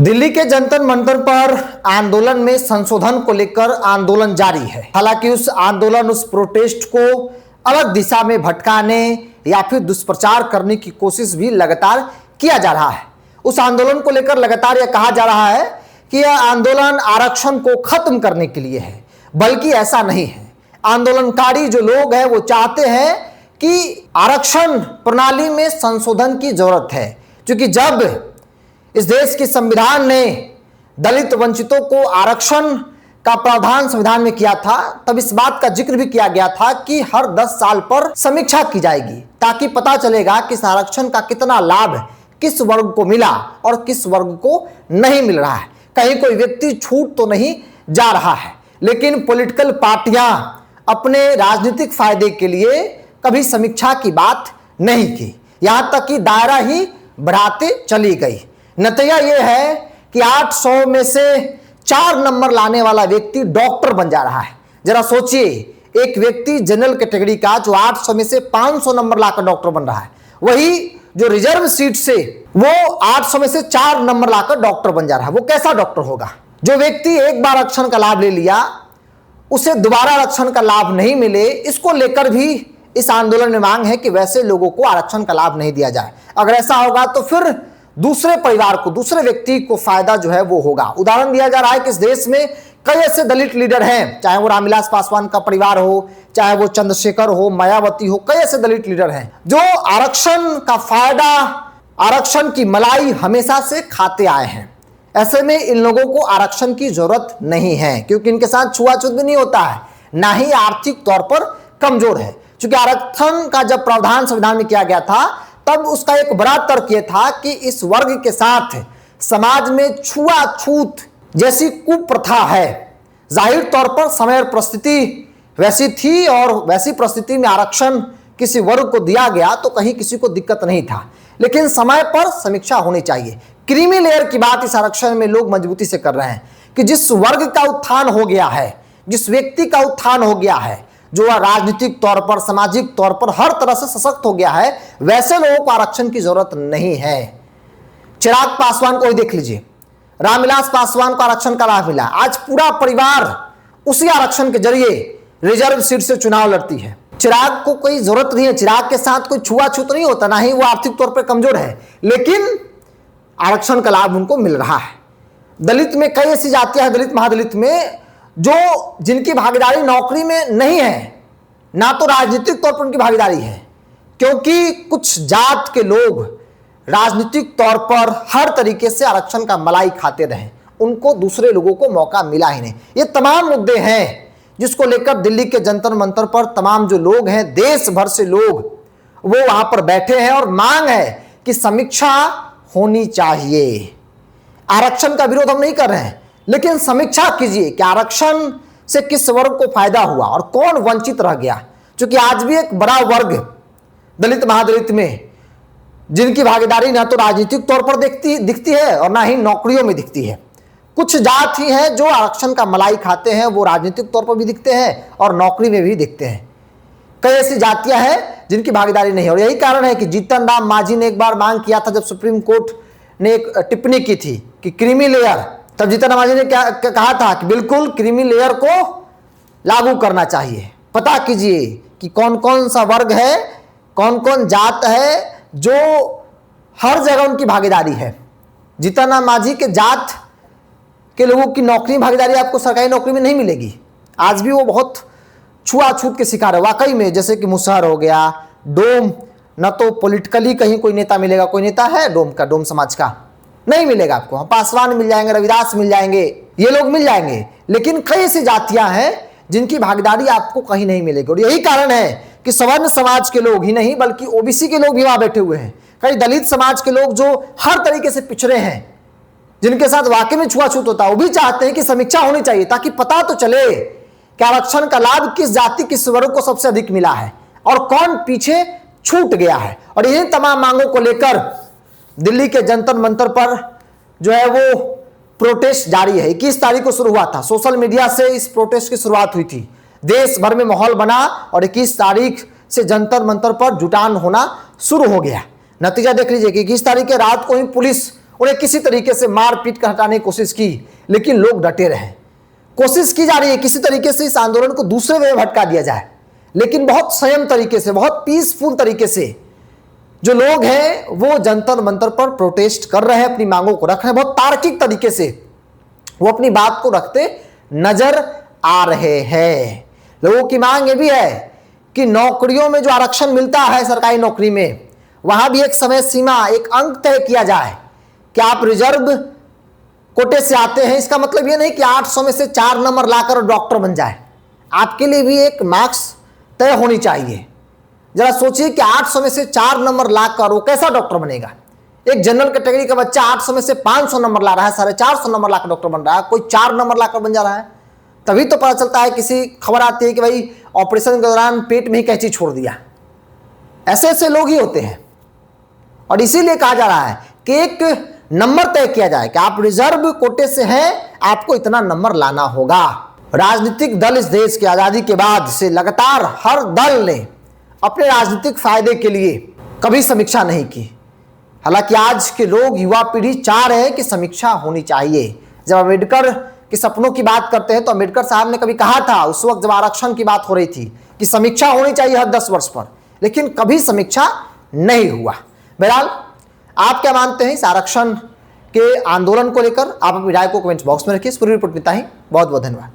दिल्ली के जंतर मंतर पर आंदोलन में संशोधन को लेकर आंदोलन जारी है। हालांकि उस आंदोलन, उस प्रोटेस्ट को अलग दिशा में भटकाने या फिर दुष्प्रचार करने की कोशिश भी लगातार किया जा रहा है। उस आंदोलन को लेकर लगातार यह कहा जा रहा है कि यह आंदोलन आरक्षण को खत्म करने के लिए है, बल्कि ऐसा नहीं है। आंदोलनकारी जो लोग हैं वो चाहते हैं कि आरक्षण प्रणाली में संशोधन की जरूरत है, क्योंकि जब इस देश के संविधान ने दलित वंचितों को आरक्षण का प्रावधान संविधान में किया था, तब इस बात का जिक्र भी किया गया था कि हर 10 साल पर समीक्षा की जाएगी, ताकि पता चलेगा कि इस आरक्षण का कितना लाभ किस वर्ग को मिला और किस वर्ग को नहीं मिल रहा है। कहीं कोई व्यक्ति छूट तो नहीं जा रहा है, लेकिन पॉलिटिकल पार्टियां अपने राजनीतिक फायदे के लिए कभी समीक्षा की बात नहीं की, यहां तक कि दायरा ही बढ़ाते चली गई। नतीजा यह है कि 800 में से 4 नंबर लाने वाला व्यक्ति डॉक्टर बन जा रहा है। जरा सोचिए, एक व्यक्ति जनरल कैटेगरी का जो 800 में से 500 नंबर लाकर डॉक्टर बन रहा है, वही जो रिजर्व सीट से वो 800 में से 4 नंबर लाकर डॉक्टर बन जा रहा है, वो कैसा डॉक्टर होगा? जो व्यक्ति एक बार आरक्षण का लाभ ले लिया, उसे दोबारा आरक्षण का लाभ नहीं मिले, इसको लेकर भी इस आंदोलन में मांग है कि वैसे लोगों को आरक्षण का लाभ नहीं दिया जाए। अगर ऐसा होगा तो फिर दूसरे परिवार को, दूसरे व्यक्ति को फायदा जो है वो होगा। उदाहरण दिया जा रहा है कि इस देश में कई ऐसे दलित लीडर हैं, चाहे वो रामविलास पासवान का परिवार हो, चाहे वो चंद्रशेखर हो, मायावती हो, कई ऐसे दलित लीडर हैं जो आरक्षण का फायदा, आरक्षण की मलाई हमेशा से खाते आए हैं। ऐसे में इन लोगों को आरक्षण की जरूरत नहीं है, क्योंकि इनके साथ छुआछूत भी नहीं होता है, ना ही आर्थिक तौर पर कमजोर है। क्योंकि आरक्षण का जब प्रावधान संविधान में किया गया था, तब उसका एक बड़ा तर्क यह था कि इस वर्ग के साथ समाज में छुआछूत जैसी कुप्रथा है। जाहिर तौर पर समय और परिस्थिति वैसी थी, और वैसी परिस्थिति में आरक्षण किसी वर्ग को दिया गया तो कहीं किसी को दिक्कत नहीं था, लेकिन समय पर समीक्षा होनी चाहिए। क्रीमी लेयर की बात इस आरक्षण में लोग मजबूती से कर रहे हैं कि जिस वर्ग का उत्थान हो गया है, जिस व्यक्ति का उत्थान हो गया है, जो राजनीतिक तौर पर, सामाजिक तौर पर हर तरह से सशक्त हो गया है, वैसे लोगों को आरक्षण की जरूरत नहीं है। चिराग पासवान को ही देख लीजिए, रामविलास पासवान को आरक्षण का लाभ मिला, आज पूरा परिवार उसी आरक्षण के जरिए रिजर्व सीट से चुनाव लड़ती है। चिराग को कोई जरूरत नहीं है, चिराग के साथ कोई छुआछूत नहीं होता, ना ही वो आर्थिक तौर पर कमजोर है, लेकिन आरक्षण का लाभ उनको मिल रहा है। दलित में कई ऐसी जातियां हैं, दलित महादलित में, जो जिनकी भागीदारी नौकरी में नहीं है, ना तो राजनीतिक तौर पर उनकी भागीदारी है, क्योंकि कुछ जात के लोग राजनीतिक तौर पर हर तरीके से आरक्षण का मलाई खाते रहे, उनको दूसरे लोगों को मौका मिला ही नहीं। ये तमाम मुद्दे हैं जिसको लेकर दिल्ली के जंतर मंतर पर तमाम जो लोग हैं, देश भर से लोग वो वहां पर बैठे हैं और मांग है कि समीक्षा होनी चाहिए। आरक्षण का विरोध हम नहीं कर रहे हैं, लेकिन समीक्षा कीजिए कि आरक्षण से किस वर्ग को फायदा हुआ और कौन वंचित रह गया। क्योंकि आज भी एक बड़ा वर्ग दलित महादलित में, जिनकी भागीदारी ना तो राजनीतिक तौर पर दिखती है और ना ही नौकरियों में दिखती है। कुछ जात ही हैं जो आरक्षण का मलाई खाते हैं, वो राजनीतिक तौर पर भी दिखते हैं और नौकरी में भी दिखते हैं। कई ऐसी जातियां हैं जिनकी भागीदारी नहीं है, और यही कारण है कि जीतन राम मांझी ने एक बार मांग किया था, जब सुप्रीम कोर्ट ने एक टिप्पणी की थी कि क्रीमी लेयर, तब जीतन राम मांझी ने क्या कहा था कि बिल्कुल क्रीमी लेयर को लागू करना चाहिए। पता कीजिए कि कौन कौन सा वर्ग है, कौन कौन जात है जो हर जगह उनकी भागीदारी है। जीतन राम मांझी के जात के लोगों की नौकरी भागीदारी आपको सरकारी नौकरी में नहीं मिलेगी। आज भी वो बहुत छुआछूत के शिकार है वाकई में, जैसे कि मुसहर हो गया, डोम, न तो पॉलिटिकली कहीं कोई नेता मिलेगा, कोई नेता है डोम का, डोम समाज का नहीं मिलेगा आपको। पासवान मिल जाएंगे, रविदास मिल जाएंगे, ये लोग मिल जाएंगे, लेकिन कई ऐसी जातियां हैं जिनकी भागीदारी आपको कहीं नहीं मिलेगी। और यही कारण है कि सवर्ण समाज के लोग ही नहीं, बल्कि ओबीसी के लोग भी वहां बैठे हुए हैं। कई दलित समाज के लोग जो हर तरीके से पिछड़े हैं, जिनके साथ वाकई में छुआछूत होता है, वो भी चाहते हैं कि समीक्षा होनी चाहिए, ताकि पता तो चले कि आरक्षण का लाभ किस जाति, किस वर्ग को सबसे अधिक मिला है और कौन पीछे छूट गया है। और यही तमाम मांगों को लेकर दिल्ली के जंतर मंतर पर जो है वो प्रोटेस्ट जारी है। 21 तारीख को शुरू हुआ था, सोशल मीडिया से इस प्रोटेस्ट की शुरुआत हुई थी, देश भर में माहौल बना और 21 तारीख से जंतर मंतर पर जुटान होना शुरू हो गया। नतीजा देख लीजिए कि 21 तारीख के रात को ही पुलिस उन्हें किसी तरीके से मार पीट कर हटाने की कोशिश की, लेकिन लोग डटे रहे। कोशिश की जा रही है किसी तरीके से इस आंदोलन को दूसरे वे में भटका दिया जाए, लेकिन बहुत संयम तरीके से, बहुत पीसफुल तरीके से जो लोग हैं वो जंतर मंतर पर प्रोटेस्ट कर रहे हैं, अपनी मांगों को रख रहे हैं, बहुत तार्किक तरीके से वो अपनी बात को रखते नजर आ रहे हैं। लोगों की मांग ये भी है कि नौकरियों में जो आरक्षण मिलता है सरकारी नौकरी में, वहां भी एक समय सीमा, एक अंक तय किया जाए कि आप रिजर्व कोटे से आते हैं, इसका मतलब ये नहीं कि 800 में से 4 नंबर लाकर डॉक्टर बन जाए। आपके लिए भी एक मार्क्स तय होनी चाहिए। जरा सोचिए कि 800 में से 4 नंबर लाकर वो कैसा डॉक्टर बनेगा। एक जनरल कैटेगरी का बच्चा 800 में से 500 नंबर ला रहा है, 450 नंबर लाकर डॉक्टर बन रहा है, कोई 4 नंबर लाकर बन जा रहा है। तभी तो पता चलता है, किसी खबर आती है कि भाई ऑपरेशन के दौरान पेट में ही कैंची छोड़ दिया। ऐसे ऐसे लोग ही होते हैं, और इसीलिए कहा जा रहा है कि एक नंबर तय किया जाए कि आप रिजर्व कोटे से हैं, आपको इतना नंबर लाना होगा। राजनीतिक दल इस देश की आजादी के बाद से लगातार हर दल ने अपने राजनीतिक फायदे के लिए कभी समीक्षा नहीं की। हालांकि आज के लोग, युवा पीढ़ी चाह रहे हैं कि समीक्षा होनी चाहिए। जब अम्बेडकर के सपनों की बात करते हैं तो अम्बेडकर साहब ने कभी कहा था, उस वक्त जब आरक्षण की बात हो रही थी, कि समीक्षा होनी चाहिए हर 10 वर्ष पर, लेकिन कभी समीक्षा नहीं हुआ। बहरहाल आप क्या मानते हैं इस आरक्षण के आंदोलन को लेकर? आप अपनी राय को कमेंट बॉक्स में रखिए। इस पूरी रिपोर्ट में इतना ही। बहुत बहुत धन्यवाद।